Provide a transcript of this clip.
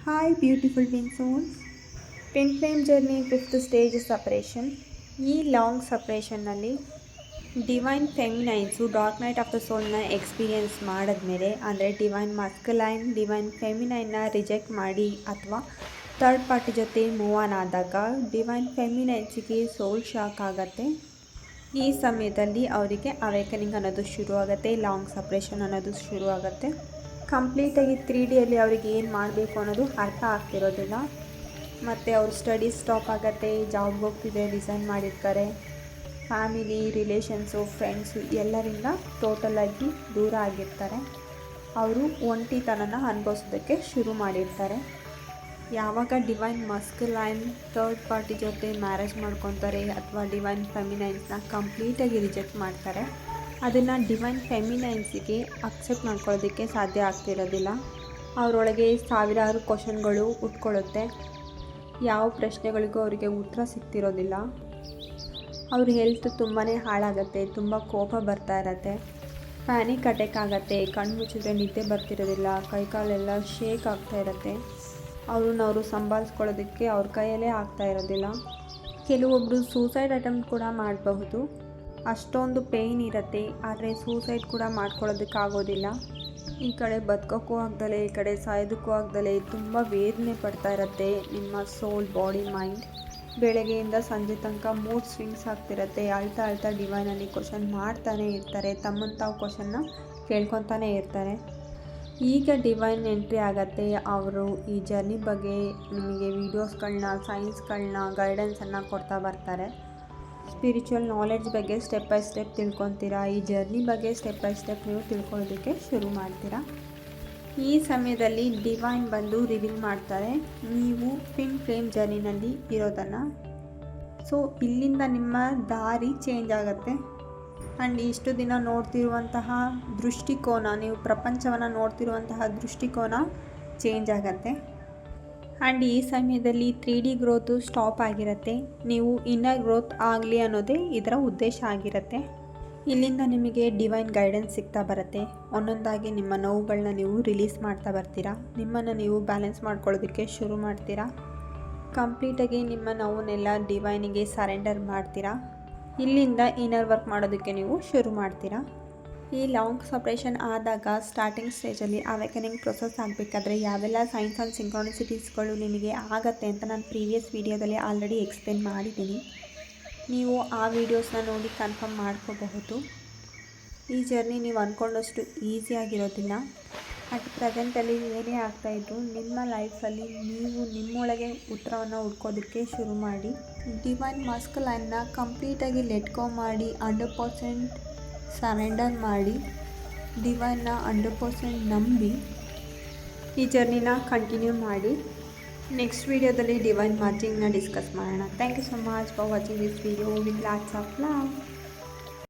Hi, beautiful twin souls. Twin flame journey fifth stage separation. ಈ long ಸಪ್ರೇಷನ್ನಲ್ಲಿ divine feminines dark night of the ಸೋಲ್ನ experience ಮಾಡಿದ್ಮೇಲೆ ಅಂದರೆ divine masculine divine ಫೆಮಿನೈನ್ನ reject ಮಾಡಿ ಅಥವಾ ಥರ್ಡ್ ಪಾರ್ಟಿ ಜೊತೆ ಮೂವ್ ಆನ್ ಆದಾಗ ಡಿವೈನ್ ಫೆಮಿನೈನ್ಸಿಗೆ ಸೋಲ್ ಶಾಕ್ ಆಗುತ್ತೆ. ಈ ಸಮಯದಲ್ಲಿ ಅವರಿಗೆ ಅವೇಕನಿಂಗ್ ಅನ್ನೋದು ಶುರು ಆಗುತ್ತೆ, ಲಾಂಗ್ ಸಪ್ರೇಷನ್ ಅನ್ನೋದು ಶುರು ಆಗುತ್ತೆ. ಕಂಪ್ಲೀಟಾಗಿ 3Dಯಲ್ಲಿ ಅವ್ರಿಗೆ ಏನು ಮಾಡಬೇಕು ಅನ್ನೋದು ಅರ್ಥ ಆಗ್ತಿರೋದಿಲ್ಲ. ಮತ್ತು ಅವ್ರ ಸ್ಟಡೀಸ್ ಸ್ಟಾಪ್ ಆಗುತ್ತೆ, ಜಾಬ್ಗೆ ಹೋಗ್ತಿದೆ, ರಿಸೈನ್ ಮಾಡಿರ್ತಾರೆ. ಫ್ಯಾಮಿಲಿ, ರಿಲೇಷನ್ಸು, ಫ್ರೆಂಡ್ಸು ಎಲ್ಲರಿಂದ ಟೋಟಲಾಗಿ ದೂರ ಆಗಿರ್ತಾರೆ. ಅವರು ಒಂಟಿತನನ ಅನುಭವಿಸೋದಕ್ಕೆ ಶುರು ಮಾಡಿರ್ತಾರೆ. ಯಾವಾಗ ಡಿವೈನ್ ಮಸ್ಕಲೈನ್ ಥರ್ಡ್ ಪಾರ್ಟಿ ಜೊತೆ ಮ್ಯಾರೇಜ್ ಮಾಡ್ಕೊತಾರೆ ಅಥವಾ ಡಿವೈನ್ ಫೆಮಿನೈನ್ಸ್ನ ಕಂಪ್ಲೀಟಾಗಿ ರಿಜೆಕ್ಟ್ ಮಾಡ್ತಾರೆ, ಅದನ್ನು ಡಿವೈನ್ ಫೆಮಿನೈನ್ಸಿಗೆ ಅಕ್ಸೆಪ್ಟ್ ಮಾಡ್ಕೊಳ್ಳೋದಕ್ಕೆ ಸಾಧ್ಯ ಆಗ್ತಿರೋದಿಲ್ಲ. ಅವರೊಳಗೆ ಸಾವಿರಾರು ಕ್ವಶನ್ಗಳು ಉಟ್ಕೊಳ್ಳುತ್ತೆ. ಯಾವ ಪ್ರಶ್ನೆಗಳಿಗೂ ಅವರಿಗೆ ಉತ್ತರ ಸಿಗ್ತಿರೋದಿಲ್ಲ. ಅವ್ರ ಹೆಲ್ತ್ ತುಂಬಾ ಹಾಳಾಗುತ್ತೆ, ತುಂಬ ಕೋಪ ಬರ್ತಾ ಇರತ್ತೆ, ಪ್ಯಾನಿಕ್ ಅಟ್ಯಾಕ್ ಆಗುತ್ತೆ, ಕಣ್ಣು ಮುಚ್ಚಿದ್ರೆ ನಿದ್ದೆ ಬರ್ತಿರೋದಿಲ್ಲ, ಕೈಕಾಲೆಲ್ಲ ಶೇಕ್ ಆಗ್ತಾ ಇರುತ್ತೆ. ಅವ್ರನ್ನವರು ಸಂಭಾಳಿಸ್ಕೊಳ್ಳೋದಕ್ಕೆ ಅವ್ರ ಕೈಯಲ್ಲೇ ಆಗ್ತಾ ಇರೋದಿಲ್ಲ. ಕೆಲವೊಬ್ಬರು ಸೂಸೈಡ್ ಅಟೆಂಪ್ಟ್ ಕೂಡ ಮಾಡಬಹುದು. ಅಷ್ಟೊಂದು ಪೇಯ್ನ್ ಇರುತ್ತೆ, ಆದರೆ ಸೂಸೈಡ್ ಕೂಡ ಮಾಡ್ಕೊಳ್ಳೋದಕ್ಕಾಗೋದಿಲ್ಲ. ಈ ಕಡೆ ಬದುಕೋಕ್ಕೂ ಆಗ್ದಲೇ ಈ ಕಡೆ ಸಾಯೋದಕ್ಕೂ ಆಗ್ದಲೇ ತುಂಬ ವೇದನೆ ಪಡ್ತಾ ಇರುತ್ತೆ ನಿಮ್ಮ ಸೋಲ್, ಬಾಡಿ, ಮೈಂಡ್. ಬೆಳಗ್ಗೆಯಿಂದ ಸಂಜೆ ತನಕ ಮೂಡ್ ಸ್ವಿಂಗ್ಸ್ ಆಗ್ತಿರತ್ತೆ. ಅಳ್ತಾ ಡಿವೈನಲ್ಲಿ ಕ್ವಶನ್ ಮಾಡ್ತಾನೆ ಇರ್ತಾರೆ, ತಮ್ಮನ್ನು ತಾವು ಕ್ವಶನ್ನ ಕೇಳ್ಕೊತಾನೆ ಇರ್ತಾರೆ. ಈಗ ಡಿವೈನ್ ಎಂಟ್ರಿ ಆಗತ್ತೆ. ಅವರು ಈ ಜರ್ನಿ ಬಗ್ಗೆ ನಿಮಗೆ ವೀಡಿಯೋಸ್ಗಳನ್ನ, ಸೈನ್ಸ್ಗಳನ್ನ, ಗೈಡೆನ್ಸನ್ನು ಕೊಡ್ತಾ ಬರ್ತಾರೆ. ಸ್ಪಿರಿಚುವಲ್ ನಾಲೆಡ್ಜ್ ಬಗ್ಗೆ ಸ್ಟೆಪ್ ಬೈ ಸ್ಟೆಪ್ ತಿಳ್ಕೊತೀರಾ. ಈ ಜರ್ನಿ ಬಗ್ಗೆ ಸ್ಟೆಪ್ ಬೈ ಸ್ಟೆಪ್ ನೀವು ತಿಳ್ಕೊಳ್ಳೋದಕ್ಕೆ ಶುರು ಮಾಡ್ತೀರಾ. ಈ ಸಮಯದಲ್ಲಿ ಡಿವೈನ್ ಬಂದು ರಿವೀಲ್ ಮಾಡ್ತಾರೆ ನೀವು ಟ್ವಿನ್ ಫ್ಲೇಮ್ ಜರ್ನಿನಲ್ಲಿ ಇರೋದನ್ನು. ಸೊ ಇಲ್ಲಿಂದ ನಿಮ್ಮ ದಾರಿ ಚೇಂಜ್ ಆಗುತ್ತೆ. ಆ್ಯಂಡ್ ಇಷ್ಟು ದಿನ ನೋಡ್ತಿರುವಂತಹ ದೃಷ್ಟಿಕೋನ, ನೀವು ಪ್ರಪಂಚವನ್ನು ನೋಡ್ತಿರುವಂತಹ ದೃಷ್ಟಿಕೋನ ಚೇಂಜ್ ಆಗುತ್ತೆ. ಆ್ಯಂಡ್ ಈ ಸಮಯದಲ್ಲಿ 3D ಗ್ರೋತು ಸ್ಟಾಪ್ ಆಗಿರುತ್ತೆ. ನೀವು ಇನ್ನರ್ ಗ್ರೋತ್ ಆಗಲಿ ಅನ್ನೋದೇ ಇದರ ಉದ್ದೇಶ ಆಗಿರುತ್ತೆ. ಇಲ್ಲಿಂದ ನಿಮಗೆ ಡಿವೈನ್ ಗೈಡೆನ್ಸ್ ಸಿಗ್ತಾ ಬರುತ್ತೆ. ಒಂದೊಂದಾಗಿ ನಿಮ್ಮ ನೋವುಗಳನ್ನ ನೀವು ರಿಲೀಸ್ ಮಾಡ್ತಾ ಬರ್ತೀರಾ. ನಿಮ್ಮನ್ನು ನೀವು ಬ್ಯಾಲೆನ್ಸ್ ಮಾಡ್ಕೊಳ್ಳೋದಕ್ಕೆ ಶುರು ಮಾಡ್ತೀರಾ. ಕಂಪ್ಲೀಟಾಗಿ ನಿಮ್ಮ ನೋವನ್ನೆಲ್ಲ ಡಿವೈನಿಗೆ ಸರೆಂಡರ್ ಮಾಡ್ತೀರಾ. ಇಲ್ಲಿಂದ ಇನ್ನರ್ ವರ್ಕ್ ಮಾಡೋದಕ್ಕೆ ನೀವು ಶುರು ಮಾಡ್ತೀರಾ. ಈ ಲಾಂಗ್ ಸಪ್ರೇಷನ್ ಆದಾಗ ಸ್ಟಾರ್ಟಿಂಗ್ ಸ್ಟೇಜಲ್ಲಿ ಅವೇಕನಿಂಗ್ ಪ್ರೊಸೆಸ್ ಆಗಬೇಕಾದ್ರೆ ಯಾವೆಲ್ಲ ಸೈನ್ಸ್ ಆ್ಯಂಡ್ ಸಿಂಕ್ರಾನಿಸಿಟೀಸ್ಗಳು ನಿಮಗೆ ಆಗತ್ತೆ ಅಂತ ನಾನು ಪ್ರೀವಿಯಸ್ ವೀಡಿಯೋದಲ್ಲಿ ಆಲ್ರೆಡಿ ಎಕ್ಸ್ಪ್ಲೇನ್ ಮಾಡಿದ್ದೀನಿ. ನೀವು ಆ ವೀಡಿಯೋಸ್ನ ನೋಡಿ ಕನ್ಫರ್ಮ್ ಮಾಡ್ಕೋಬಹುದು. ಈ ಜರ್ನಿ ನೀವು ಅಂದ್ಕೊಂಡಷ್ಟು ಈಸಿಯಾಗಿರೋದಿಲ್ಲ. ಅಟ್ ಪ್ರೆಸೆಂಟಲ್ಲಿ ಏನೇ ಆಗ್ತಾಯಿದ್ರು ನಿಮ್ಮ ಲೈಫಲ್ಲಿ ನೀವು ನಿಮ್ಮೊಳಗೆ ಉತ್ತರವನ್ನು ಹುಡ್ಕೋದಕ್ಕೆ ಶುರು ಮಾಡಿ. ಡಿವೈನ್ ಮಸ್ಕಲೈನ್ನ ಕಂಪ್ಲೀಟಾಗಿ ಲೆಟ್ ಗೋ ಮಾಡಿ 100% ಸರೆಂಡರ್ ಮಾಡಿ, ಡಿವೈನ್ನ 100% ನಂಬಿ ಈ ಜರ್ನಿನ ಕಂಟಿನ್ಯೂ ಮಾಡಿ. ನೆಕ್ಸ್ಟ್ ವೀಡಿಯೋದಲ್ಲಿ ಡಿವೈನ್ ಮರ್ಜಿಂಗ್ನ ಡಿಸ್ಕಸ್ ಮಾಡೋಣ. Thank you so much for watching this video with lots of love.